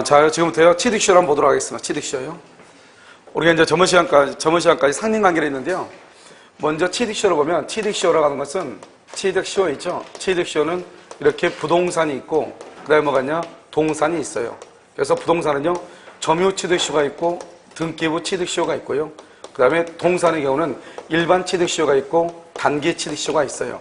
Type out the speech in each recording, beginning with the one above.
자, 지금부터요, 취득시효를 한번 보도록 하겠습니다. 취득시효요. 우리가 이제 저번 시간까지 상린관계를 했는데요. 먼저 취득시효를 보면, 취득시효라고 하는 것은, 취득시효 있죠? 취득시효는 이렇게 부동산이 있고, 그 다음에 뭐가 있냐? 동산이 있어요. 그래서 부동산은요, 점유취득시효가 있고, 등기부 취득시효가 있고요. 그 다음에 동산의 경우는 일반 취득시효가 있고, 단기 취득시효가 있어요.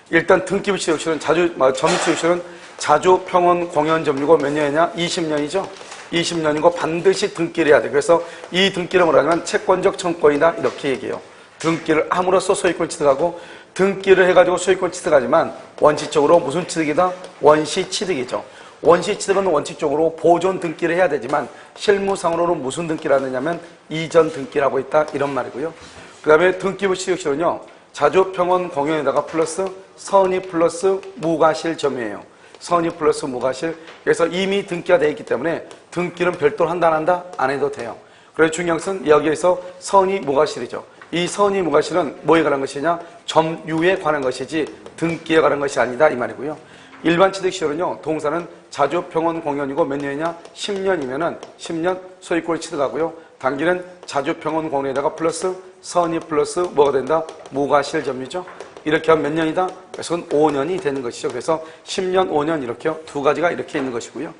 일단 등기부 취득시효는 점유취득시효는 자주, 평원, 공연, 점유고 몇 년이냐? 20년이죠? 20년이고 반드시 등기를 해야 돼. 그래서 이 등기를 뭐라냐면 채권적 청권이다 이렇게 얘기해요. 등기를 함으로써 소유권 취득하고 등기를 해가지고 소유권 취득하지만 원칙적으로 무슨 취득이다? 원시 취득이죠. 원시 취득은 원칙적으로 보존 등기를 해야 되지만 실무상으로는 무슨 등기를 하느냐면 이전 등기라고 있다 이런 말이고요. 그 다음에 등기부 취득시효는요. 자주, 평원, 공연에다가 플러스 선의 플러스 무과실 점유예요. 선의 플러스 무과실. 그래서 이미 등기가 되어 있기 때문에 등기는 별도로 한다 안 한다? 안 해도 돼요. 그래서 중요한 것은 여기에서 선의 무과실이죠. 이 선의 무과실은 뭐에 관한 것이냐? 점유에 관한 것이지 등기에 관한 것이 아니다 이 말이고요. 일반 취득시효는요. 동사는 자주, 평원, 공연이고 몇 년이냐? 10년이면은 10년 소유권을 취득하고요. 단기는 자주, 평원, 공연에다가 플러스 선의 플러스 뭐가 된다? 무과실 점유죠. 이렇게 하면 몇 년이다? 그래서 5년이 되는 것이죠. 그래서 10년, 5년 이렇게요. 두 가지가 이렇게 있는 것이고요.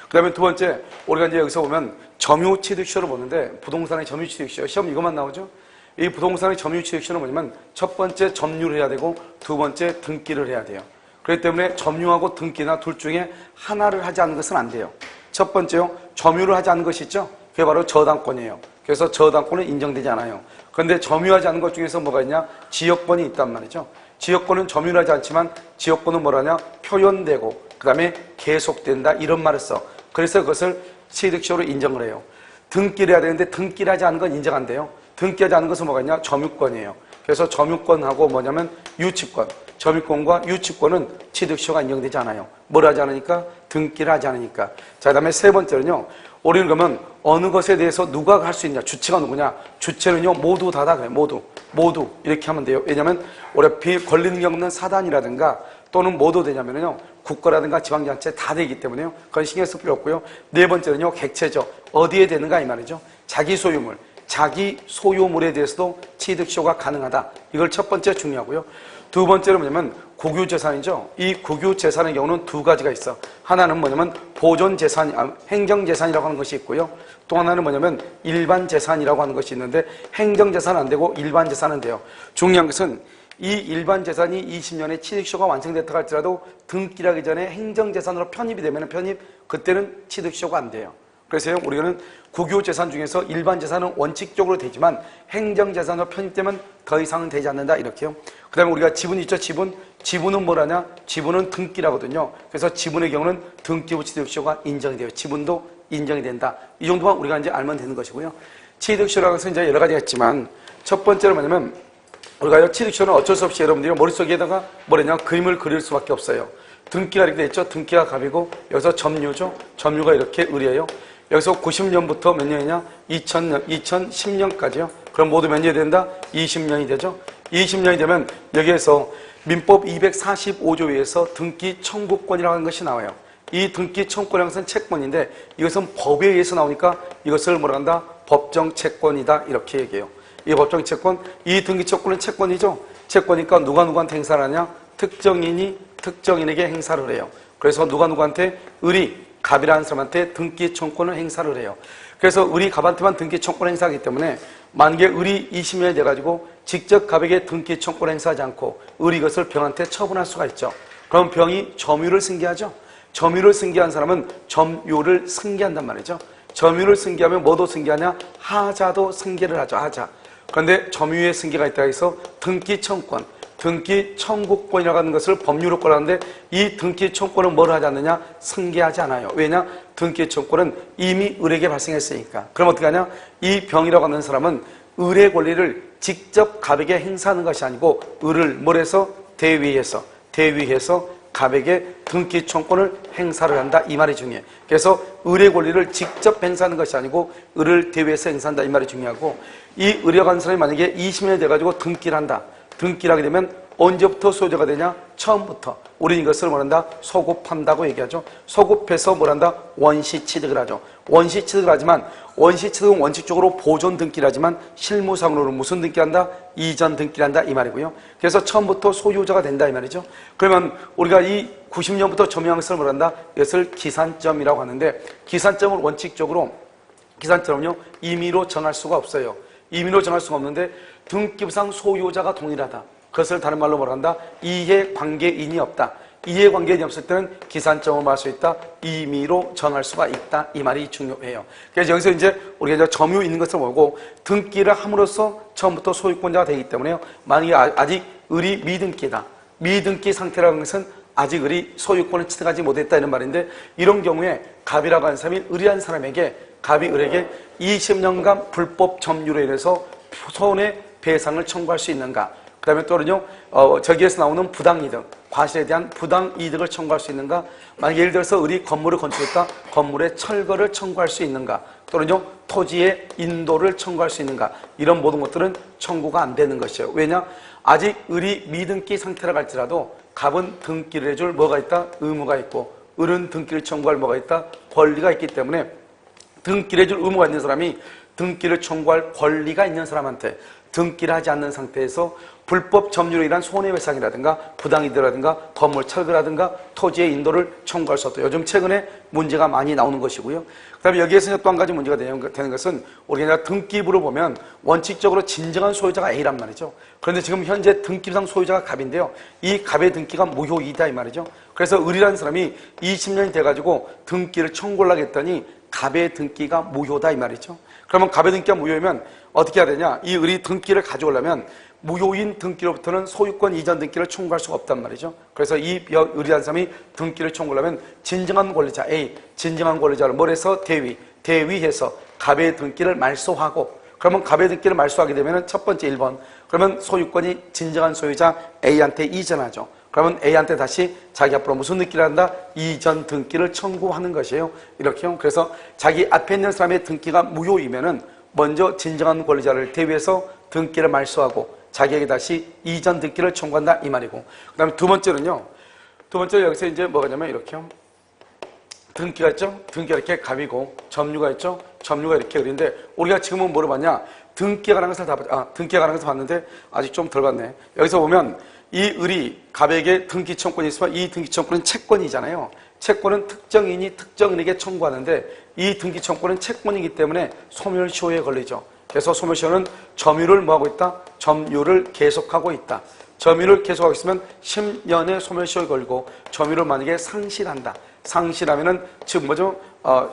그 다음에 두 번째, 우리가 이제 여기서 보면 점유취득시효를 보는데 부동산의 점유취득시효, 시험 이것만 나오죠? 이 부동산의 점유취득시효는 뭐냐면 첫 번째 점유를 해야 되고 두 번째 등기를 해야 돼요. 그렇기 때문에 점유하고 등기나 둘 중에 하나를 하지 않는 것은 안 돼요. 첫 번째요, 점유를 하지 않는 것이 있죠? 그게 바로 저당권이에요. 그래서 저당권은 인정되지 않아요. 그런데 점유하지 않는 것 중에서 뭐가 있냐? 지역권이 있단 말이죠. 지역권은 점유를 하지 않지만 지역권은 뭐라냐? 표현되고 그 다음에 계속된다 이런 말을 써. 그래서 그것을 취득시효로 인정을 해요. 등기를 해야 되는데 등기를 하지 않은 건 인정 안 돼요. 등기하지 않은 것은 뭐가 있냐? 점유권이에요. 그래서 점유권하고 뭐냐면 유치권. 점유권과 유치권은 취득시효가 인정되지 않아요. 뭘 하지 않으니까? 등기를 하지 않으니까. 자, 그 다음에 세 번째는요. 우리는 그러면 어느 것에 대해서 누가 할 수 있냐? 주체가 누구냐? 주체는요. 모두 다다 그래요. 모두 이렇게 하면 돼요. 왜냐하면 어차피 권리능력 없는 사단이라든가 또는 모두 되냐면요. 국가라든가 지방자치 다 되기 때문에요. 그건 신경 쓸 필요 없고요. 네 번째는요. 객체죠. 어디에 되는가 이 말이죠. 자기 소유물. 자기 소유물에 대해서도 취득시효가 가능하다. 이걸 첫 번째 중요하고요. 두 번째는 뭐냐면 국유재산이죠. 이 국유재산의 경우는 두 가지가 있어. 하나는 뭐냐면 보존재산, 행정재산이라고 하는 것이 있고요. 또 하나는 뭐냐면 일반재산이라고 하는 것이 있는데 행정재산은 안 되고 일반재산은 돼요. 중요한 것은 이 일반재산이 20년에 취득시효가 완성됐다 할지라도 등기를 하기 전에 행정재산으로 편입이 되면 그때는 취득시효가 안 돼요. 그래서 우리는 국유재산 중에서 일반재산은 원칙적으로 되지만 행정재산으로 편입되면 더 이상은 되지 않는다 이렇게요. 그 다음에 우리가 지분 있죠. 지분은 뭐라냐? 지분은 등기라거든요. 그래서 지분의 경우는 등기부 취득시효가 인정이 돼요. 지분도 인정이 된다. 이 정도만 우리가 이제 알면 되는 것이고요. 취득시효라고 해서 이제 여러 가지가 있지만 첫 번째는 뭐냐면 우리가 취득시효는 어쩔 수 없이 여러분들이 머릿속에다가 뭐냐면 그림을 그릴 수밖에 없어요. 등기가 이렇게 돼 있죠. 등기가 갑이고 여기서 점유죠. 점유가 이렇게 을이에요. 여기서 90년부터 몇 년이냐? 2010년까지요. 그럼 모두 몇 년이 된다? 20년이 되죠. 20년이 되면 여기에서 민법 245조에서 등기 청구권이라고 하는 것이 나와요. 이 등기 청구권이라는 것은 채권인데 이것은 법에 의해서 나오니까 이것을 뭐라 한다? 법정 채권이다 이렇게 얘기해요. 이 법정 채권, 이 등기 청구권은 채권이죠. 채권이니까 누가 누구한테 행사를 하냐? 특정인이 특정인에게 행사를 해요. 그래서 누가 누구한테? 을이 갑이라는 사람한테 등기 청구권을 행사를 해요. 그래서 을이 갑한테만 등기 청구권을 행사하기 때문에 만약에 을이 20년이 돼가지고 직접 갑에게 등기 청구권을 행사하지 않고 을이 이것을 병한테 처분할 수가 있죠. 그럼 병이 점유를 승계하죠. 점유를 승계한 사람은 점유를 승계한단 말이죠. 점유를 승계하면 뭐도 승계하냐? 하자도 승계를 하죠. 하자. 그런데 점유의 승계가 있다 해서 등기 청구권, 등기 청구권이라고 하는 것을 법률로 권하는데 이 등기 청구권은 뭘 하지 않느냐? 승계하지 않아요. 왜냐? 등기 청구권은 이미 을에게 발생했으니까. 그럼 어떻게 하냐? 이 병이라고 하는 사람은 을의 권리를 직접 갑에게 행사하는 것이 아니고 을을 뭘 해서? 대위해서 갑에게 등기 청구권을 행사를 한다 이 말이 중요해요. 그래서 을의 권리를 직접 행사하는 것이 아니고 을을 대위해서 행사한다 이 말이 중요하고, 이 을에 간 사람이 만약에 20년이 돼가지고 등기를 한다. 등기를 하게 되면 언제부터 소유자가 되냐? 처음부터. 우리는 이것을 뭐란다? 소급한다고 얘기하죠. 소급해서 뭐란다? 원시 취득을 하죠. 원시 취득을 하지만, 원시 취득은 원칙적으로 보존 등기를 하지만 실무상으로는 무슨 등기를 한다? 이전 등기를 한다 이 말이고요. 그래서 처음부터 소유자가 된다 이 말이죠. 그러면 우리가 이 90년부터 점유한 것을 뭐란다? 이것을 기산점이라고 하는데, 기산점을 원칙적으로, 기산점은요 임의로 정할 수가 없어요. 임의로 정할 수가 없는데 등기부상 소유자가 동일하다. 그것을 다른 말로 뭐란다? 이해관계인이 없다. 이해관계인이 없을 때는 기산점을 말할 수 있다. 임의로 정할 수가 있다. 이 말이 중요해요. 그래서 여기서 이제 우리가 이제 점유 있는 것을 보고 등기를 함으로써 처음부터 소유권자가 되기 때문에요. 만약에 아직 을이 미등기다. 미등기 상태라는 것은 아직 을이 소유권을 취득하지 못했다 이런 말인데, 이런 경우에 갑이라고 하는 사람이 을이라는 사람에게, 갑이 을에게 20년간 불법 점유로 인해서 손해배상을 청구할 수 있는가? 그 다음에 또는요, 저기에서 나오는 부당이득, 과실에 대한 부당이득을 청구할 수 있는가? 만약 예를 들어서 을이 건물을 건축했다, 건물의 철거를 청구할 수 있는가? 또는요, 토지의 인도를 청구할 수 있는가? 이런 모든 것들은 청구가 안 되는 것이에요. 왜냐? 아직 을이 미등기 상태라고 할지라도 갑은 등기를 해줄 뭐가 있다? 의무가 있고, 을은 등기를 청구할 뭐가 있다? 권리가 있기 때문에 등기를 해줄 의무가 있는 사람이 등기를 청구할 권리가 있는 사람한테 등기를 하지 않는 상태에서 불법 점유로 인한 손해배상이라든가 부당이득이라든가 건물 철거라든가 토지의 인도를 청구할 수 없다. 요즘 최근에 문제가 많이 나오는 것이고요. 그 다음에 여기에서 또 한 가지 문제가 되는 것은 우리가 등기부를 보면 원칙적으로 진정한 소유자가 A란 말이죠. 그런데 지금 현재 등기상 소유자가 갑인데요. 이 갑의 등기가 무효이다 이 말이죠. 그래서 을이라는 사람이 20년이 돼가지고 등기를 청구를 하겠더니 갑의 등기가 무효다 이 말이죠. 그러면 갑의 등기가 무효이면 어떻게 해야 되냐? 이 을이 등기를 가져오려면 무효인 등기로부터는 소유권 이전 등기를 청구할 수가 없단 말이죠. 그래서 이 을이라는 사람이 등기를 청구하려면 진정한 권리자 A, 진정한 권리자를 뭘 해서 대위해서 갑의 등기를 말소하고, 그러면 갑의 등기를 말소하게 되면 첫 번째 1번, 그러면 소유권이 진정한 소유자 A한테 이전하죠. 그러면 A한테 다시 자기 앞으로 무슨 등기를 한다? 이전 등기를 청구하는 것이에요. 이렇게요. 그래서 자기 앞에 있는 사람의 등기가 무효이면은 먼저 진정한 권리자를 대위해서 등기를 말소하고 자기에게 다시 이전 등기를 청구한다 이 말이고, 그 다음에 두 번째는요. 두 번째 여기서 이제 뭐가 냐면 이렇게요. 등기가 있죠? 등기가 이렇게 갑이고, 점유가 있죠? 점유가 이렇게 을인데, 우리가 지금은 뭐를 봤냐? 등기가 가는 것을 등기가 가는 것을 봤는데 아직 좀 덜 봤네. 여기서 보면 이 을이 갑에게 등기 청구권이 있으면 이 등기 청구권은 채권이잖아요. 채권은 특정인이 특정인에게 청구하는데 이 등기 청구권은 채권이기 때문에 소멸시효에 걸리죠. 그래서 소멸시효는 점유를 뭐하고 있다? 점유를 계속하고 있다. 점유를 계속하고 있으면 10년의 소멸시효에 걸리고, 점유를 만약에 상실한다. 상실하면은 즉 뭐죠?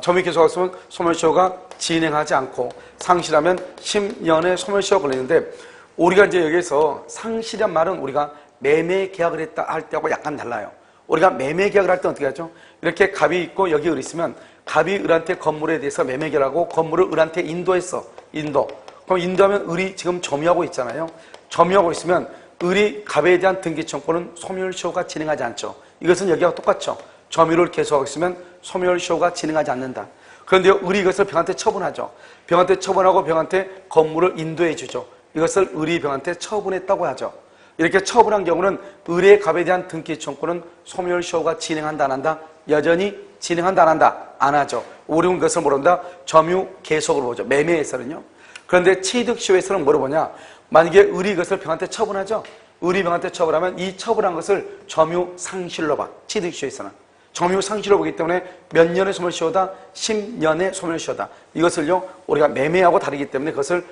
점유 계속하고 있으면 소멸시효가 진행하지 않고, 상실하면 10년의 소멸시효가 걸리는데, 우리가 이제 여기서 상실한 말은 우리가 매매 계약을 했다 할 때하고 약간 달라요. 우리가 매매 계약을 할 때 어떻게 하죠? 이렇게 갑이 있고 여기 을이 있으면 갑이 을한테 건물에 대해서 매매 계약하고 건물을 을한테 인도했어. 인도. 그럼 인도하면 을이 지금 점유하고 있잖아요. 점유하고 있으면 을이 갑에 대한 등기 청구는 소멸시효가 진행하지 않죠. 이것은 여기와 똑같죠. 점유를 계속하고 있으면 소멸시효가 진행하지 않는다. 그런데 을이 이것을 병한테 처분하죠. 병한테 처분하고 병한테 건물을 인도해 주죠. 이것을 을이 병한테 처분했다고 하죠. 이렇게 처분한 경우는 을의 갑에 대한 등기 청구는 소멸시효가 진행한다 안 한다? 여전히 진행한다 안 한다? 안 하죠. 우리는 그것을 모른다? 점유 계속으로 보죠. 매매에서는요. 그런데 취득시효에서는 뭐로 보냐? 만약에 을이 이것을 병한테 처분하죠. 을이 병한테 처분하면 이 처분한 것을 점유 상실로 봐. 취득시효에서는. 점유 상실로 보기 때문에 몇 년의 소멸시효다? 10년의 소멸시효다. 이것을요 우리가 매매하고 다르기 때문에 그것을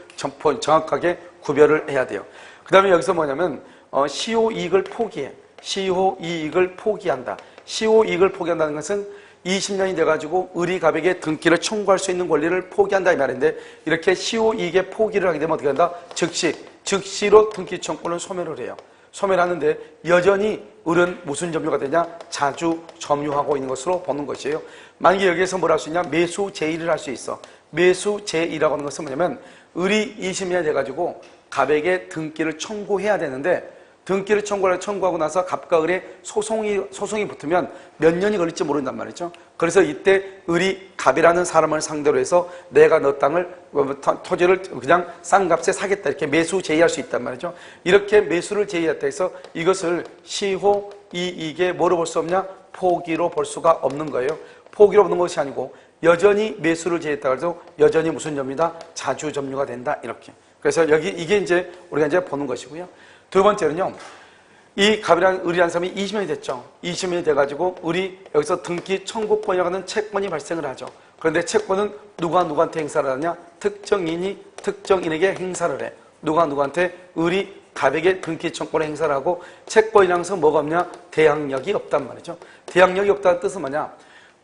정확하게 구별을 해야 돼요. 그 다음에 여기서 뭐냐면 시효이익을 포기해. 시효이익을 포기한다. 시효이익을 포기한다는 것은 20년이 돼가지고 을이 갑에게 등기를 청구할 수 있는 권리를 포기한다 이 말인데, 이렇게 시효이익의 포기를 하게 되면 어떻게 한다? 즉시로 등기 청구는 소멸을 해요. 소멸하는데 여전히 을은 무슨 점유가 되냐? 자주 점유하고 있는 것으로 보는 것이에요. 만약에 여기에서 뭘 할 수 있냐? 매수 제1을 할 수 있어. 매수 제1이라고 하는 것은 뭐냐면 을이 20년이 돼가지고 갑에게 등기를 청구해야 되는데 등기를 청구하고 나서 갑과 을의 소송이 붙으면 몇 년이 걸릴지 모른단 말이죠. 그래서 이때 을이 갑이라는 사람을 상대로 해서 내가 너 땅을, 토지를 그냥 싼 값에 사겠다 이렇게 매수 제의할 수 있단 말이죠. 이렇게 매수를 제의했다 해서 이것을 시효 이익에 뭐로 볼 수 없냐? 포기로 볼 수가 없는 거예요. 포기로 보는 것이 아니고 여전히 매수를 제의했다 해서 여전히 무슨 점이다? 자주 점유가 된다 이렇게. 그래서 여기 이게 이제 우리가 이제 보는 것이고요. 두 번째는요, 이 갑이랑 을이라는 사람이 20년이 됐죠. 20년이 돼가지고 을이 여기서 등기 청구권이라고 하는 채권이 발생을 하죠. 그런데 채권은 누구한테 행사를 하냐? 특정인이 특정인에게 행사를 해. 누구한테? 을이 갑에게 등기 청구권을 행사를 하고, 채권이라는 것은 뭐가 없냐? 대항력이 없단 말이죠. 대항력이 없다는 뜻은 뭐냐?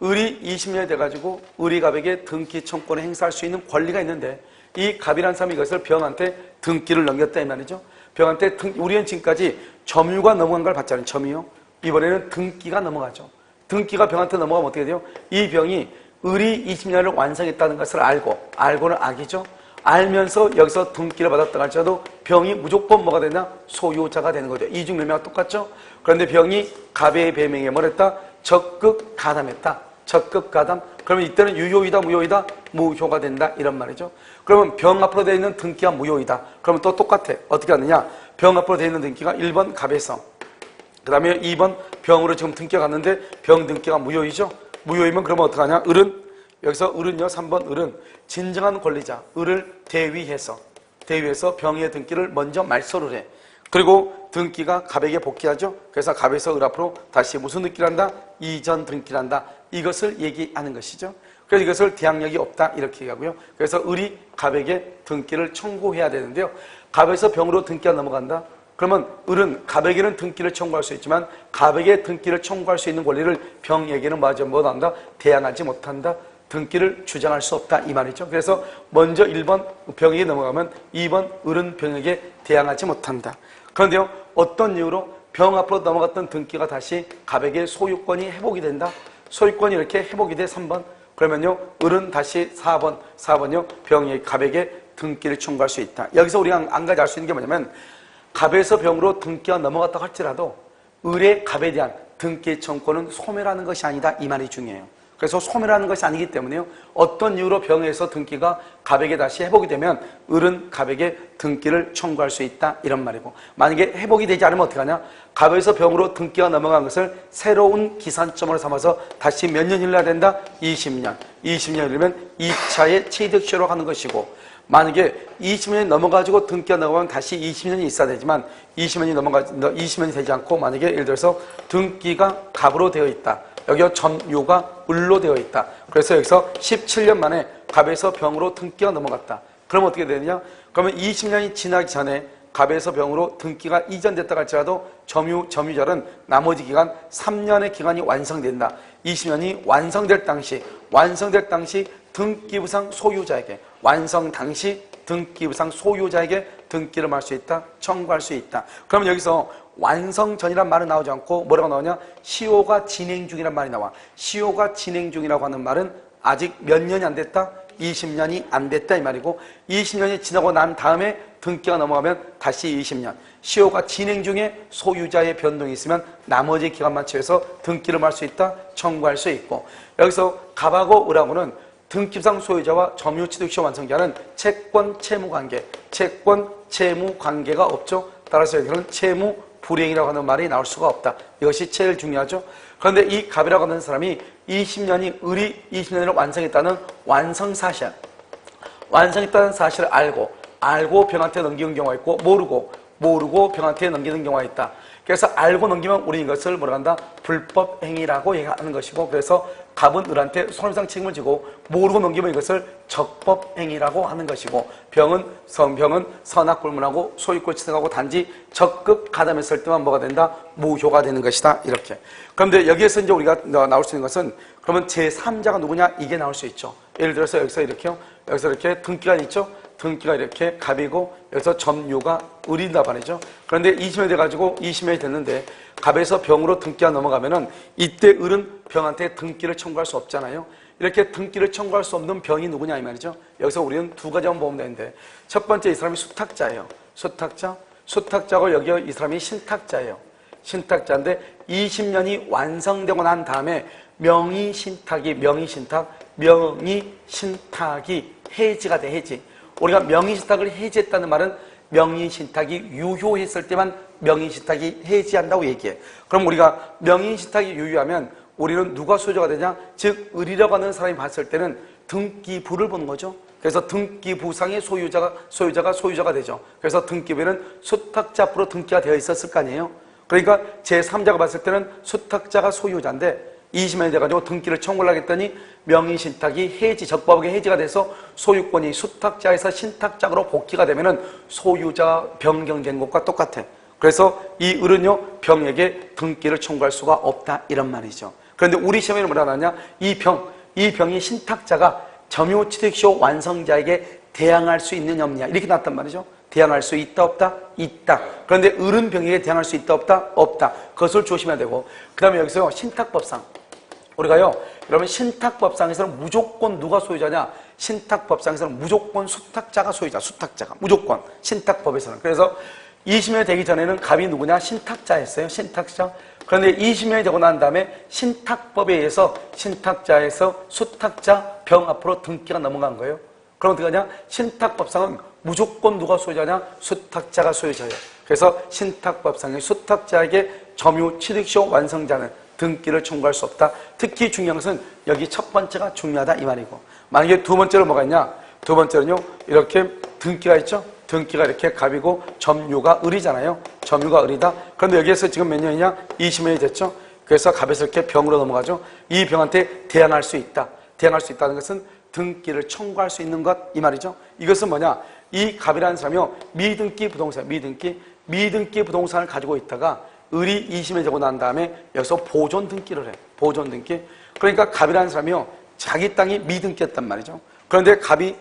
을이 20년이 돼가지고 을이 갑에게 등기 청구권을 행사할 수 있는 권리가 있는데, 이 갑이라는 사람이 이것을 병한테 등기를 넘겼다 이 말이죠. 병한테 우리는 지금까지 점유가 넘어간 걸 봤잖아요. 점유요. 이번에는 등기가 넘어가죠. 등기가 병한테 넘어가면 어떻게 돼요? 이 병이 을이 20년을 완성했다는 것을 알고는 악이죠. 알면서 여기서 등기를 받았다 할지라도 병이 무조건 뭐가 되냐? 소유자가 되는 거죠. 이중매매가 똑같죠. 그런데 병이 갑의 배명에 뭘 했다? 적극 가담했다. 적극 가담. 그러면 이때는 유효이다, 무효이다? 무효가 된다 이런 말이죠. 그러면 병 앞으로 되어 있는 등기가 무효이다. 그러면 또 똑같아. 어떻게 하느냐? 병 앞으로 되어 있는 등기가 1번 갑에서, 그 다음에 2번 병으로 지금 등기가 갔는데 병 등기가 무효이죠. 무효이면 그러면 어떡하냐? 을은, 여기서 을은요, 3번 을은 진정한 권리자 을을 대위해서 병의 등기를 먼저 말소를 해. 그리고 등기가 갑에게 복귀하죠. 그래서 갑에서 을 앞으로 다시 무슨 등기를 한다? 이전 등기를 한다. 이것을 얘기하는 것이죠. 그래서 이것을 대항력이 없다 이렇게 얘기하고요. 그래서 을이 갑에게 등기를 청구해야 되는데요. 갑에서 병으로 등기가 넘어간다. 그러면 을은 갑에게는 등기를 청구할 수 있지만 갑에게 등기를 청구할 수 있는 권리를 병에게는 뭐 한다? 대항하지 못한다. 등기를 주장할 수 없다 이 말이죠. 그래서 먼저 1번 병에게 넘어가면 2번 을은 병에게 대항하지 못한다. 그런데요, 어떤 이유로 병 앞으로 넘어갔던 등기가 다시 갑에게 소유권이 회복이 된다. 소유권이 이렇게 회복이 돼 3번. 그러면요, 을은 다시 4번요, 병이 갑에게 등기를 청구할 수 있다. 여기서 우리가 한 가지 알 수 있는 게 뭐냐면, 갑에서 병으로 등기가 넘어갔다 할지라도 을의 갑에 대한 등기 청구는 소멸하는 것이 아니다 이 말이 중요해요. 그래서 소멸하는 것이 아니기 때문에요, 어떤 이유로 병에서 등기가 갑에게 다시 회복이 되면 을은 갑에게 등기를 청구할 수 있다 이런 말이고, 만약에 회복이 되지 않으면 어떻게 하냐? 갑에서 병으로 등기가 넘어간 것을 새로운 기산점으로 삼아서 다시 몇 년이 흘러야 된다? 20년. 20년이 흘러면 2차의 취득시효로 하는 것이고, 만약에 20년이 넘어가지고 등기가 넘어가면 다시 20년이 있어야 되지만 20년이 되지 않고, 만약에 예를 들어서 등기가 갑으로 되어 있다. 여기가 점유가 을로 되어 있다. 그래서 여기서 17년 만에 갑에서 병으로 등기가 넘어갔다. 그럼 어떻게 되느냐? 그러면 20년이 지나기 전에 갑에서 병으로 등기가 이전됐다 할지라도 점유절은 나머지 기간 3년의 기간이 완성된다. 20년이 완성될 당시 등기부상 소유자에게, 완성 당시 등기부상 소유자에게 등기를 할 수 있다, 청구할 수 있다. 그러면 여기서 완성 전이란 말은 나오지 않고 뭐라고 나오냐? 시효가 진행 중이란 말이 나와. 시효가 진행 중이라고 하는 말은 아직 몇 년이 안 됐다? 20년이 안 됐다 이 말이고, 20년이 지나고 난 다음에 등기가 넘어가면 다시 20년. 시효가 진행 중에 소유자의 변동이 있으면 나머지 기간만 채워서 등기를 할 수 있다, 청구할 수 있고, 여기서 갑하고 을하고는 등기상 소유자와 점유 취득시효 완성기한은 채권 채무 관계가 없죠. 따라서 여기는 채무 불이행이라고 하는 말이 나올 수가 없다. 이것이 제일 중요하죠. 그런데 이 갑이라고 하는 사람이 을이 20년을 완성했다는 완성했다는 사실을 알고 병한테 넘기는 경우가 있고, 모르고 병한테 넘기는 경우가 있다. 그래서 알고 넘기면 우리 이것을 뭐라 한다? 불법 행위라고 얘기하는 것이고, 그래서 갑은 을한테 손해배상 책임을 지고, 모르고 넘기면 이것을 적법 행위라고 하는 것이고, 병은 선악불문하고 소유권 취득하고 단지 적극 가담했을 때만 뭐가 된다? 무효가 되는 것이다. 이렇게. 그런데 여기에서 이제 우리가 나올 수 있는 것은, 그러면 제3자가 누구냐? 이게 나올 수 있죠. 예를 들어서 여기서 이렇게 등기가 있죠. 등기가 이렇게 갑이고 여기서 점유가 을이다 말이죠. 그런데 20년이 돼가지고 20년이 됐는데 갑에서 병으로 등기가 넘어가면은 이때 을은 병한테 등기를 청구할 수 없잖아요. 이렇게 등기를 청구할 수 없는 병이 누구냐 이 말이죠. 여기서 우리는 두 가지만 보면 되는데, 첫 번째 이 사람이 수탁자예요. 수탁자고 여기 이 사람이 신탁자예요. 신탁자인데 20년이 완성되고 난 다음에 명의신탁이 해지가 돼. 해지. 우리가 명의신탁을 해지했다는 말은 명의신탁이 유효했을 때만 명의신탁이 해지한다고 얘기해. 그럼 우리가 명의신탁이 유효하면 우리는 누가 소유자가 되냐? 즉 을이라고 하는 사람이 봤을 때는 등기부를 보는 거죠. 그래서 등기부상의 소유자가 되죠. 그래서 등기부에는 수탁자 앞으로 등기가 되어 있었을 거 아니에요. 그러니까 제3자가 봤을 때는 수탁자가 소유자인데 20년이 돼가지고 등기를 청구를 하겠더니 명의신탁이 해지, 적법하게 해지가 돼서 소유권이 수탁자에서 신탁자로 복귀가 되면은 소유자 변경된 것과 똑같아. 그래서 이 을은요, 병에게 등기를 청구할 수가 없다. 이런 말이죠. 그런데 우리 시험에는 뭐라 하냐? 이 병이 신탁자가 점유취득시효 완성자에게 대항할 수 있느냐 없느냐 이렇게 나왔단 말이죠. 대항할 수 있다 없다? 있다. 그런데 을은 병에게 대항할 수 있다 없다? 없다. 그것을 조심해야 되고, 그 다음에 여기서 신탁법상 우리가요, 여러분 신탁법상에서는 무조건 누가 소유자냐? 신탁법상에서는 무조건 수탁자가 소유자. 수탁자가 무조건 신탁법에서는. 그래서 20년이 되기 전에는 갑이 누구냐? 신탁자였어요. 신탁자. 그런데 20년이 되고 난 다음에 신탁법에 의해서 신탁자에서 수탁자 병 앞으로 등기가 넘어간 거예요. 그럼 어떻게 하냐? 신탁법상은 무조건 누가 소유자냐? 수탁자가 소유자예요. 그래서 신탁법상의 수탁자에게 점유취득시효 완성자는 등기를 청구할 수 없다. 특히 중요한 것은 여기 첫 번째가 중요하다 이 말이고, 만약에 두 번째로 뭐가 있냐? 두 번째는요, 이렇게 등기가 있죠? 등기가 이렇게 갑이고 점유가 을이잖아요. 점유가 을이다. 그런데 여기에서 지금 몇 년이냐? 20년이 됐죠. 그래서 갑에서 이렇게 병으로 넘어가죠. 이 병한테 대항할 수 있다. 대항할 수 있다는 것은 등기를 청구할 수 있는 것 이 말이죠. 이것은 뭐냐? 이 갑이라는 사람이요, 미등기 부동산, 미등기 부동산을 가지고 있다가 을이 20년이 되고 난 다음에 여기서 보존 등기를 해. 보존 등기. 그러니까 갑이라는 사람이요, 자기 땅이 미등기였단 말이죠. 그런데 갑의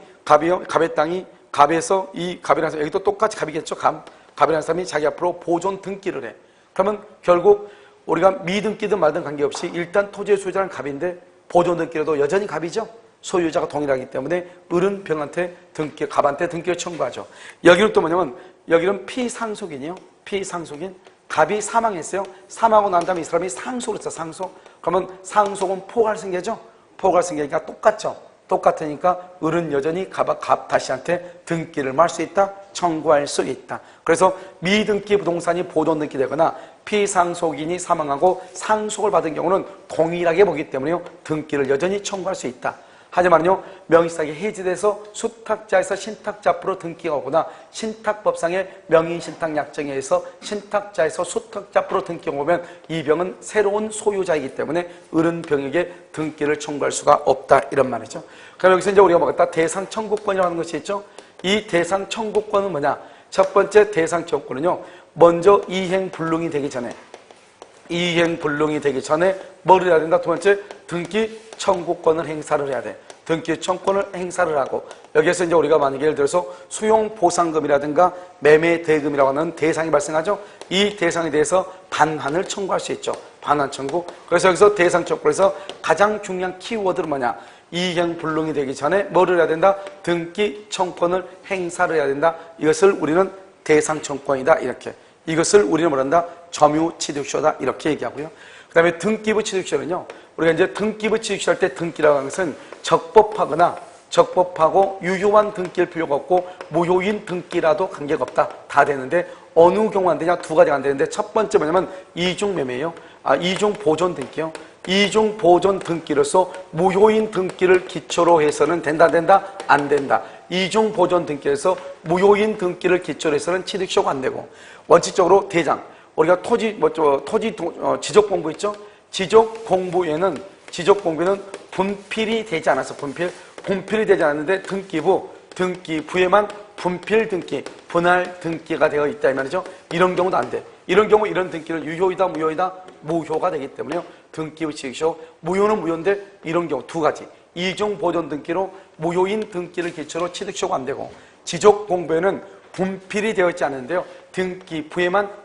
땅이 갑에서 이 갑이라는 사람, 여기도 똑같이 갑이겠죠. 갑이라는 사람이 자기 앞으로 보존 등기를 해. 그러면 결국 우리가 미등기든 말든 관계없이 일단 토지의 소유자는 갑인데 보존 등기라도 여전히 갑이죠. 소유자가 동일하기 때문에 을은 병한테 갑한테 등기를 청구하죠. 여기는 또 뭐냐면, 여기는 피상속인이요. 피상속인. 갑이 사망했어요. 사망하고 난 다음에 이 사람이 상속을 했어. 상속. 그러면 상속은 포괄승계죠. 포괄승계니까 똑같죠. 똑같으니까 을은 여전히 갑 다시한테 등기를 할 수 있다. 청구할 수 있다. 그래서 미등기 부동산이 보존 등기되거나 피상속인이 사망하고 상속을 받은 경우는 동일하게 보기 때문에요, 등기를 여전히 청구할 수 있다. 하지만요, 명의신탁이 해지돼서 수탁자에서 신탁자 앞으로 등기가 오거나 신탁법상의 명의신탁 약정에 의해서 신탁자에서 수탁자 앞으로 등기가 오면 이 병은 새로운 소유자이기 때문에 을은 병에게 등기를 청구할 수가 없다. 이런 말이죠. 그럼 여기서 이제 우리가 먹었다 대상 청구권이라고 하는 것이 있죠. 이 대상 청구권은 뭐냐? 첫 번째 대상 청구권은요, 먼저 이행불능이 되기 전에 뭐를 해야 된다? 두 번째, 등기 청구권을 행사를 해야 돼. 등기 청구권을 행사를 하고, 여기에서 이제 우리가 만약에 예를 들어서 수용보상금이라든가 매매대금이라고 하는 대상이 발생하죠. 이 대상에 대해서 반환을 청구할 수 있죠. 반환 청구. 그래서 여기서 대상 청구에서 가장 중요한 키워드는 뭐냐? 이행불능이 되기 전에 뭐를 해야 된다? 등기 청구권을 행사를 해야 된다. 이것을 우리는 대상 청구권이다. 이렇게. 이것을 우리는 뭐란다? 점유취득시효다. 이렇게 얘기하고요. 그 다음에 등기부 취득시효는요, 우리가 이제 등기부 취득시효 할 때 등기라고 하는 것은 적법하고 유효한 등기일 필요가 없고 무효인 등기라도 관계가 없다. 다 되는데 어느 경우 안 되냐? 두 가지가 안 되는데, 첫 번째 뭐냐면 이중 매매예요. 이중 보존 등기요. 이중 보존 등기로서 무효인 등기를 기초로 해서는 된다 안 된다. 이중 보존 등기에서 무효인 등기를 기초로 해서는 취득시효가 안 되고, 원칙적으로 대장, 우리가 지적 공부 있죠? 지적 공부에는 분필이 되지 않았어. 분필이 되지 않았는데 등기부에만 분필 등기, 분할 등기가 되어 있다 이 말이죠. 이런 경우도 안 돼. 이런 경우 이런 등기는 유효이다 무효이다? 무효가 되기 때문에요. 등기부 취득시효, 무효는 무효인데 이런 경우 두 가지. 이중 보존 등기로 무효인 등기를 기초로 취득시효가 안 되고, 지적 공부에는 분필이 되어 있지 않은데요, 등기부에만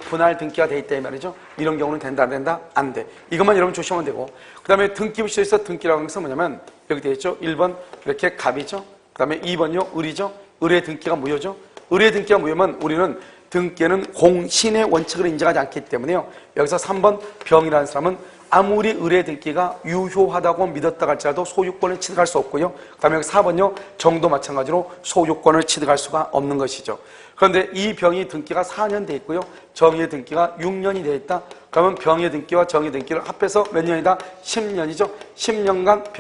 분할 등기가 되어 있다 이 말이죠. 이런 경우는 된다 안 돼. 이것만 여러분 조심하면 되고, 그 다음에 등기부 취득에서 등기라고 하는 것은 뭐냐면 여기 되어 있죠. 1번 이렇게 갑이죠. 그 다음에 2번요 을이죠. 을의 등기가 무효죠. 을의 등기가 무효면 우리는 등기에는 공신의 원칙을 인정하지 않기 때문에요. 여기서 3번 병이라는 사람은 아무리 의뢰 등기가 유효하다고 믿었다 할지라도 소유권을 취득할 수 없고요. 그 다음에 4번요. 정도 마찬가지로 소유권을 취득할 수가 없는 것이죠. 그런데 이 병의 등기가 4년 돼 있고요. 정의 등기가 6년이 돼 있다. 그러면 병의 등기와 정의 등기를 합해서 몇 년이다? 10년이죠. 10년간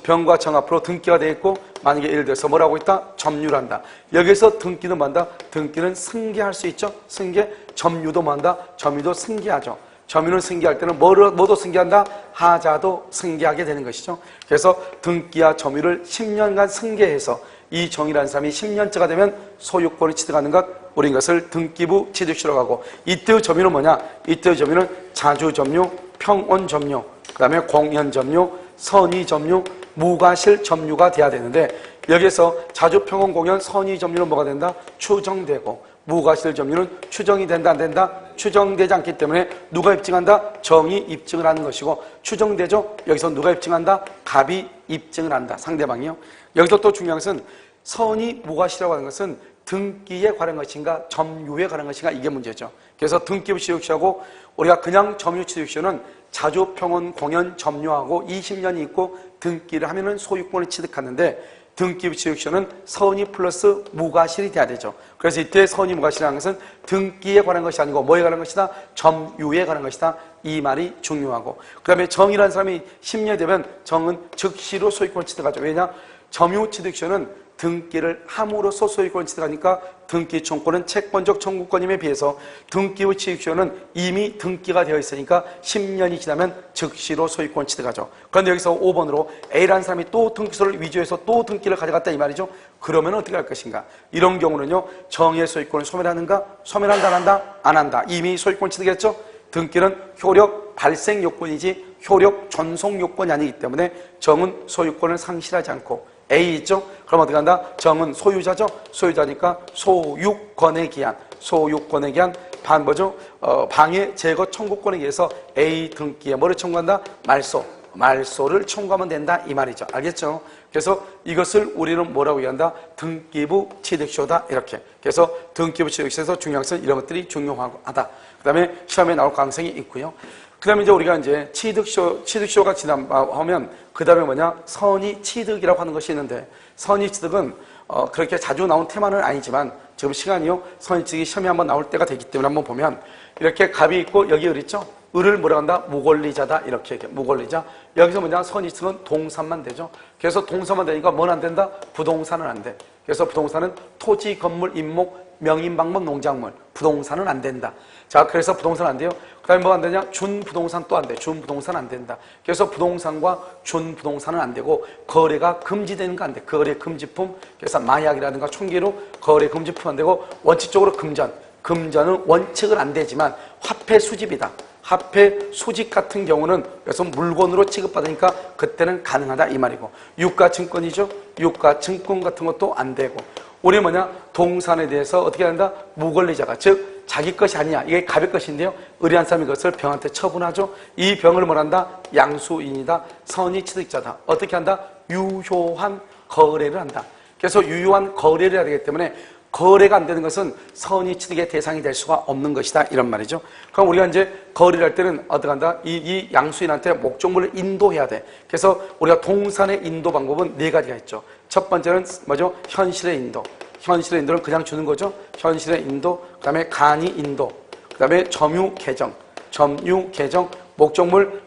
병과 정 앞으로 등기가 돼 있고, 만약에 예를 들어서 뭐라고 있다? 점유를 한다. 여기서 등기는 뭐한다? 등기는 승계할 수 있죠. 승계, 점유도 뭐한다? 점유도 승계하죠. 점유는 승계할 때는 뭐도 승계한다? 하자도 승계하게 되는 것이죠. 그래서 등기와 점유를 10년간 승계해서 이 정이라는 사람이 10년째가 되면 소유권을 취득하는 것, 우리 이것을 등기부 취득시라고 하고, 이때의 점유는 뭐냐? 이때의 점유는 자주점유, 평온점유, 그 다음에 공연점유, 선의점유, 무과실 점유가 돼야 되는데, 여기에서 자주평온 공연 선의점유는 뭐가 된다? 추정되고, 무과실 점유는 추정이 된다 안 된다? 추정되지 않기 때문에 누가 입증한다? 정이 입증을 하는 것이고, 추정되죠? 여기서 누가 입증한다? 갑이 입증을 한다. 상대방이요. 여기서 또 중요한 것은 선의 무과실이라고 하는 것은 등기에 관한 것인가 점유에 관한 것인가, 이게 문제죠. 그래서 등기부 취득시하고 우리가 그냥 점유 취득시는 자주평온 공연 점유하고 20년이 있고 등기를 하면은 소유권을 취득하는데, 등기부 취득시는 선의 플러스 무과실이 돼야 되죠. 그래서 이때 선의 무과실이라는 것은 등기에 관한 것이 아니고 뭐에 관한 것이다? 점유에 관한 것이다. 이 말이 중요하고, 그 다음에 정이라는 사람이 10년이 되면 정은 즉시로 소유권을 취득하죠. 왜냐? 점유 취득시는 등기를 함으로써 소유권을 취득하니까 등기 청구권은 채권적 청구권임에 비해서 등기부 취득시효는 이미 등기가 되어 있으니까 10년이 지나면 즉시로 소유권을 취득하죠. 그런데 여기서 5번으로 A라는 사람이 또 등기소를 위조해서 또 등기를 가져갔다 이 말이죠. 그러면 어떻게 할 것인가? 이런 경우는요, 정의 소유권을 소멸하는가? 소멸한다 안 한다? 안 한다. 이미 소유권 취득했죠. 등기는 효력 발생 요건이지 효력 전송 요건이 아니기 때문에 정은 소유권을 상실하지 않고, A 있죠? 그럼 어떻게 한다? 정은 소유자죠? 소유자니까 소유권에 기한, 소유권에 기한 방해 제거 청구권에 의해서 A 등기에 뭐를 청구한다? 말소를 청구하면 된다 이 말이죠. 알겠죠? 그래서 이것을 우리는 뭐라고 얘기한다? 등기부 취득시효다 이렇게. 그래서 등기부 취득시효에서 중요한 것은 이런 것들이 중요하다. 그 다음에 시험에 나올 가능성이 있고요. 그 다음에 이제 우리가 이제 취득시효가 지나면 그 다음에 뭐냐? 선의 취득이라고 하는 것이 있는데, 선의 취득은 그렇게 자주 나온 테마는 아니지만 지금 시간이요, 선의 취득이 시험에 한번 나올 때가 되기 때문에 한번 보면 이렇게 갑이 있고 여기 을 있죠? 을을 뭐라 한다? 무권리자다 이렇게 무권리자. 여기서 뭐냐? 선의 취득은 동산만 되죠. 그래서 동산만 되니까 뭐는 안 된다? 부동산은 안 돼. 그래서 부동산은 토지, 건물, 임목, 명인, 방문, 농작물, 부동산은 안 된다. 자, 그래서 부동산 안 돼요. 그 다음에 뭐가 안 되냐? 준부동산 또 안 돼. 준부동산 안 된다. 그래서 부동산과 준부동산은 안 되고, 거래가 금지되는 거 안 돼. 거래 금지품. 그래서 마약이라든가 총기로 거래 금지품 안 되고, 원칙적으로 금전은 원칙은 안 되지만 화폐 수집이다. 화폐 수집 같은 경우는 그래서 물건으로 취급받으니까 그때는 가능하다 이 말이고, 유가증권이죠. 유가증권 같은 것도 안 되고, 우리 뭐냐? 동산에 대해서 어떻게 한다? 무권리자가, 즉 자기 것이 아니야. 이게 갑의 것인데요, 의리한 사람이 그것을 병한테 처분하죠. 이 병을 뭐란다? 양수인이다. 선의 취득자다. 어떻게 한다? 유효한 거래를 한다. 그래서 유효한 거래를 해야 되기 때문에 거래가 안 되는 것은 선의 취득의 대상이 될 수가 없는 것이다 이런 말이죠. 그럼 우리가 이제 거래를 할 때는 어떻게 한다? 이 양수인한테 목적물을 인도해야 돼. 그래서 우리가 동산의 인도 방법은 4가지가 있죠. 첫 번째는 뭐죠? 현실의 인도. 현실의 인도는 그냥 주는 거죠. 현실의 인도, 그 다음에 간이 인도, 그 다음에 점유 개정, 목적물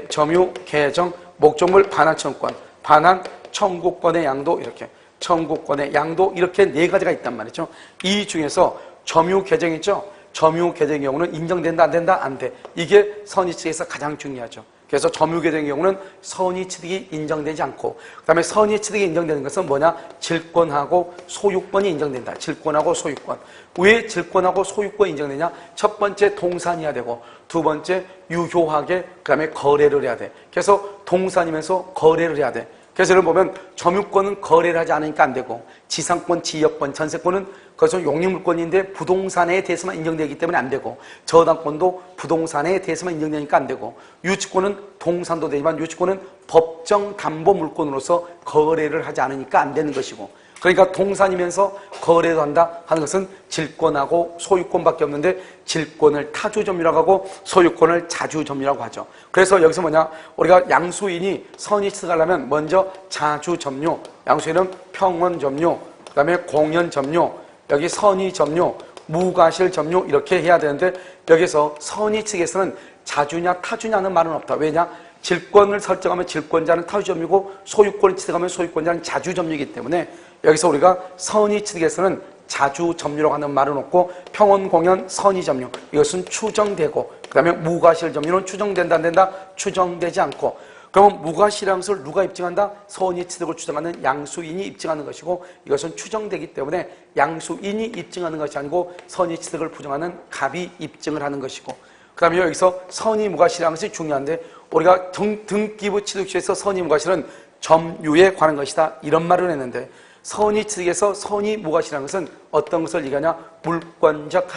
점유 개정, 목적물 반환 청구권, 반환 청구권의 양도 이렇게. 청구권의 양도 이렇게 4가지가 있단 말이죠. 이 중에서 점유 개정 있죠? 점유 개정의 경우는 인정된다 안 된다? 안 돼. 이게 선의 취득에서 가장 중요하죠. 그래서 점유 개정의 경우는 선의 취득이 인정되지 않고, 그 다음에 선의 취득이 인정되는 것은 뭐냐? 질권하고 소유권이 인정된다. 질권하고 소유권. 왜 질권하고 소유권이 인정되냐? 첫 번째 동산이어야 되고, 두 번째 유효하게 그 다음에 거래를 해야 돼. 그래서 동산이면서 거래를 해야 돼. 그래서 여러분 보면 점유권은 거래를 하지 않으니까 안 되고, 지상권, 지역권, 전세권은 그것은 용익물권인데 부동산에 대해서만 인정되기 때문에 안 되고, 저당권도 부동산에 대해서만 인정되니까 안 되고, 유치권은 동산도 되지만 유치권은 법정 담보 물권으로서 거래를 하지 않으니까 안 되는 것이고, 그러니까 동산이면서 거래도 한다 하는 것은 질권하고 소유권밖에 없는데 질권을 타주점유라고 하고 소유권을 자주점유라고 하죠. 그래서 여기서 뭐냐, 우리가 양수인이 선의치득 하려면 먼저 자주점유, 양수인은 평원점유, 그 다음에 공연점유, 여기 선의점유, 무과실점유 이렇게 해야 되는데 여기서 선의치득에서는 자주냐 타주냐는 말은 없다. 왜냐? 질권을 설정하면 질권자는 타주점유고 소유권을 취득하면 소유권자는 자주점유이기 때문에 여기서 우리가 선의취득에서는 자주점유라고 하는 말은 없고 평원공연 선의점유 이것은 추정되고 그 다음에 무과실점유는 추정된다 안 된다? 추정되지 않고 그러면 무과실이라는 것을 누가 입증한다? 선의취득을 주장하는 양수인이 입증하는 것이고 이것은 추정되기 때문에 양수인이 입증하는 것이 아니고 선의취득을 부정하는 갑이 입증을 하는 것이고 그 다음에 여기서 선의무과실이라는 것이 중요한데 우리가 등기부 취득시에서 선의무과실은 점유에 관한 것이다 이런 말을 했는데 선의취득에서 선의무과실이라는 것은 어떤 것을 얘기하냐? 물권적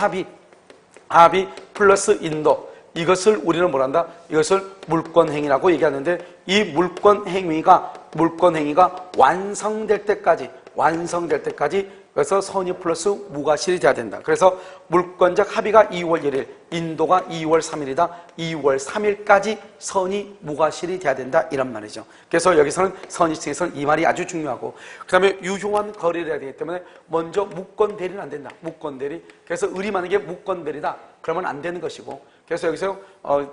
합의 플러스 인도 이것을 우리는 뭐란다? 이것을 물권행위라고 얘기하는데 이 물권행위가 완성될 때까지 그래서 선의 플러스 무과실이 돼야 된다. 그래서 물권적 합의가 2월 1일, 인도가 2월 3일이다. 2월 3일까지 선의 무과실이 돼야 된다. 이런 말이죠. 그래서 여기서는 선의측에서는 이 말이 아주 중요하고 그 다음에 유효한 거래를 해야 되기 때문에 먼저 무권대리는 안 된다. 무권대리. 그래서 을이 만약에 무권대리다. 그러면 안 되는 것이고 그래서 여기서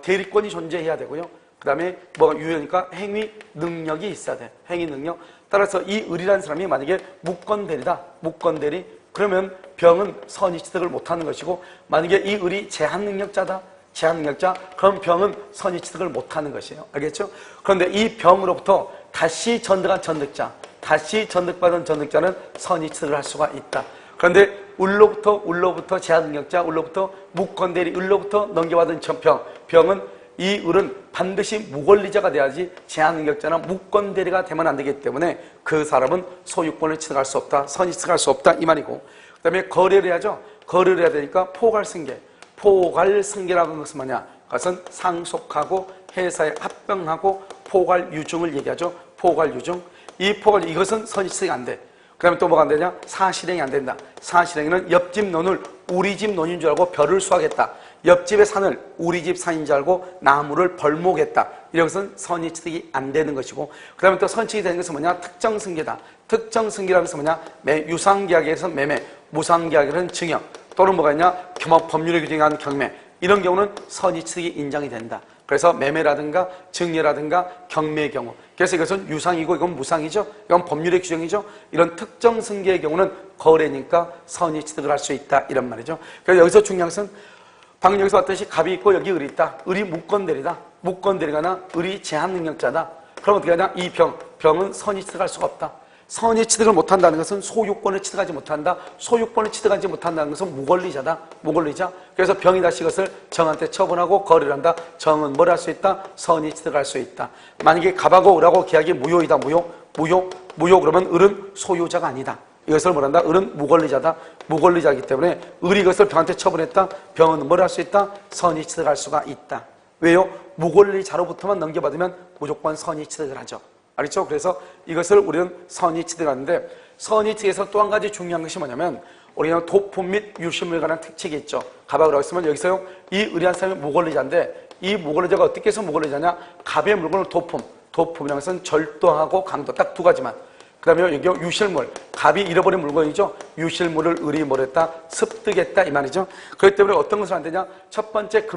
대리권이 존재해야 되고요. 그 다음에 뭐가 유효하니까 행위 능력이 있어야 돼. 행위 능력. 따라서 이 을이라는 사람이 만약에 무권대리다. 무권대리. 그러면 병은 선의취득을 못하는 것이고 만약에 이 을이 제한능력자다. 제한능력자. 그럼 병은 선의취득을 못하는 것이에요. 알겠죠? 그런데 이 병으로부터 다시 전득한 전득자. 다시 전득받은 전득자는 선의취득을 할 수가 있다. 그런데 을로부터 제한능력자, 을로부터 무권대리, 을로부터 넘겨받은 병은 이 을은 반드시 무권리자가 돼야지 제한능력자나 무권대리가 되면 안 되기 때문에 그 사람은 소유권을 취득할 수 없다. 선의취득할 수 없다. 이 말이고 그 다음에 거래를 해야죠. 거래를 해야 되니까 포괄승계. 포괄승계라고 하는 것은 뭐냐? 그것은 상속하고 회사에 합병하고 포괄유증을 얘기하죠. 포괄유증. 이것은 선의취득이 안 돼. 그 다음에 또 뭐가 안 되냐? 사실행이 안 된다. 사실행위는 옆집 논을 우리 집 논인 줄 알고 벼를 수확했다. 옆집의 산을 우리 집 산인 줄 알고 나무를 벌목했다. 이런 것은 선의취득이 안 되는 것이고 그 다음에 또 선취득이 되는 것은 뭐냐? 특정승계다. 특정승계라는 것은 뭐냐? 유상계약에서 매매, 무상계약에서는 증여 또는 뭐가 있냐? 법률에 규정한 경매 이런 경우는 선의취득이 인정이 된다. 그래서 매매라든가 증여라든가 경매의 경우 그래서 이것은 유상이고 이건 무상이죠. 이건 법률의 규정이죠. 이런 특정 승계의 경우는 거래니까 선의취득을 할 수 있다 이런 말이죠. 그래서 여기서 중요한 것은 방금 여기서 봤듯이 갑이 있고 여기 을이 있다. 을이 무권대리다. 무권대리가나 을이 제한능력자다. 그럼 어떻게 하냐? 이 병은 선의취득할 수가 없다. 선의취득을 못한다는 것은 소유권을 취득하지 못한다. 소유권을 취득하지 못한다는 것은 무권리자다. 무권리자. 그래서 병이 다시 이것을 정한테 처분하고 거래를 한다. 정은 뭘 할 수 있다? 선의취득할 수 있다. 만약에 갑하고 을하고 계약이 무효이다. 무효 그러면 을은 소유자가 아니다. 이것을 뭐란다? 을은 무권리자다. 무권리자이기 때문에 을이 이것을 병한테 처분했다. 병은 뭘 할 수 있다? 선의취득할 수가 있다. 왜요? 무권리자로부터만 넘겨받으면 무조건 선의취득을 하죠. 알겠죠? 그래서 이것을 우리는 선의취득하는데 선의취득에서 또 한 가지 중요한 것이 뭐냐면 우리는 도품 및 유실물에 관한 특칙이 있죠. 갑하고 했으면 여기서요. 이 을이라는 사람이 무권리자인데 이 무권리자가 어떻게 해서 무권리자냐? 갑의 물건을 도품이라는 것은 절도하고 강도 딱 두 가지만 그 다음에 여기 유실물, 갑이 잃어버린 물건이죠. 유실물을 을이 뭘 했다? 습득했다 이 말이죠. 그렇기 때문에 어떤 것을 안 되냐? 첫 번째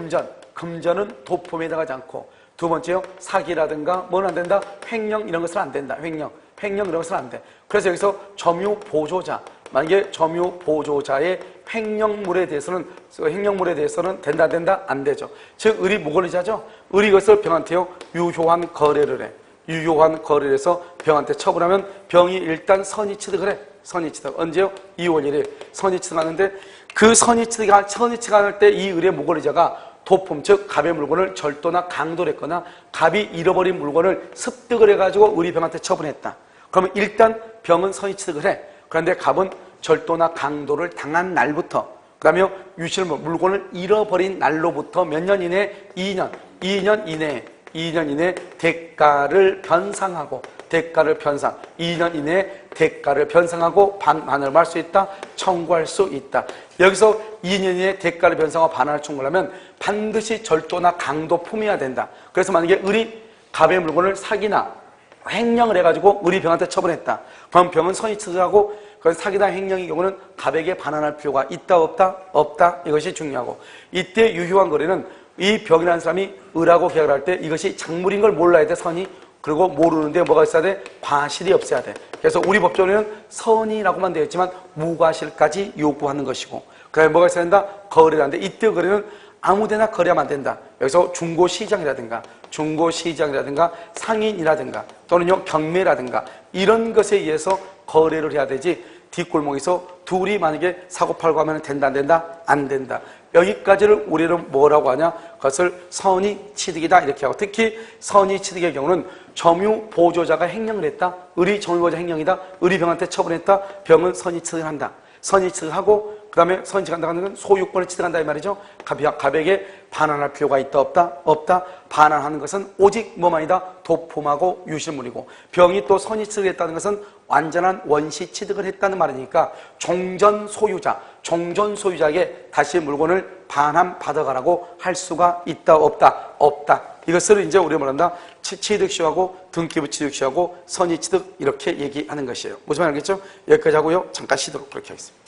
금전은 도품에 들어가지 않고 두 번째요, 사기라든가 뭐는 안 된다? 횡령 이런 것은 안 된다. 횡령 이런 것은 안 돼. 그래서 여기서 점유 보조자, 만약에 점유 보조자의 횡령물에 대해서는 된다 안 되죠. 즉 을이 무권리자죠. 을이 이것을 병한테요 유효한 거래를 해. 유효한 거래를 해서 병한테 처분하면 병이 일단 선의취득을 해. 선의취득 언제요? 2월 1일 선의취득하는데 그 선의취득할 때 이 을의 무권리자가 도품, 즉 갑의 물건을 절도나 강도를 했거나 갑이 잃어버린 물건을 습득을 해가지고 을이 병한테 처분했다. 그러면 일단 병은 선의취득을 해. 그런데 갑은 절도나 강도를 당한 날부터 그 다음에 유실물, 물건을 잃어버린 날로부터 몇 년 이내? 2년 이내에 대가를 변상하고 대가를 변상, 2년 이내에 대가를 변상하고 반환을 할 수 있다, 청구할 수 있다. 여기서 2년 이내에 대가를 변상하고 반환을 청구하려면 반드시 절도나 강도 품어야 된다. 그래서 만약에 을이 갑의 물건을 사기나 횡령을 해가지고 을이 병한테 처분했다. 그럼 병은 선의 취득하고 그건 사기나 횡령의 경우는 갑에게 반환할 필요가 있다 없다? 없다. 이것이 중요하고, 이때 유효한 거래는 이 병이라는 사람이 을하고 계약을 할 때 이것이 작물인 걸 몰라야 돼, 선이. 그리고 모르는데 뭐가 있어야 돼? 과실이 없어야 돼. 그래서 우리 법조는 선이라고만 되어 있지만 무과실까지 요구하는 것이고, 그 다음에 뭐가 있어야 된다? 거래라는데 이때 거래는 아무데나 거래하면 안 된다. 여기서 중고시장이라든가 상인이라든가 또는요 경매라든가 이런 것에 의해서 거래를 해야 되지, 뒷골목에서 둘이 만약에 사고팔고 하면 된다 안 된다? 안 된다. 여기까지를 우리는 뭐라고 하냐? 그것을 선의 취득이다 이렇게 하고, 특히 선의 취득의 경우는 점유 보조자가 행령을 했다. 을이 점유 보조자 행령이다. 을이 병한테 처분했다. 병은 선의 취득을 한다. 선의 취득하고 그 다음에 선의 취득한다는 건 소유권을 취득한다 이 말이죠. 갑에게 반환할 필요가 있다 없다? 없다. 반환하는 것은 오직 뭐만이다? 도품하고 유실물이고, 병이 또 선의 취득을 했다는 것은 완전한 원시 취득을 했다는 말이니까 종전 소유자에게 다시 물건을 반환 받아가라고 할 수가 있다 없다? 없다. 이것을 이제 우리가 말한다. 취득시효하고 등기부 취득시효하고 선의 취득 이렇게 얘기하는 것이에요. 무슨 말인지 알겠죠? 여기까지 하고요. 잠깐 쉬도록 그렇게 하겠습니다.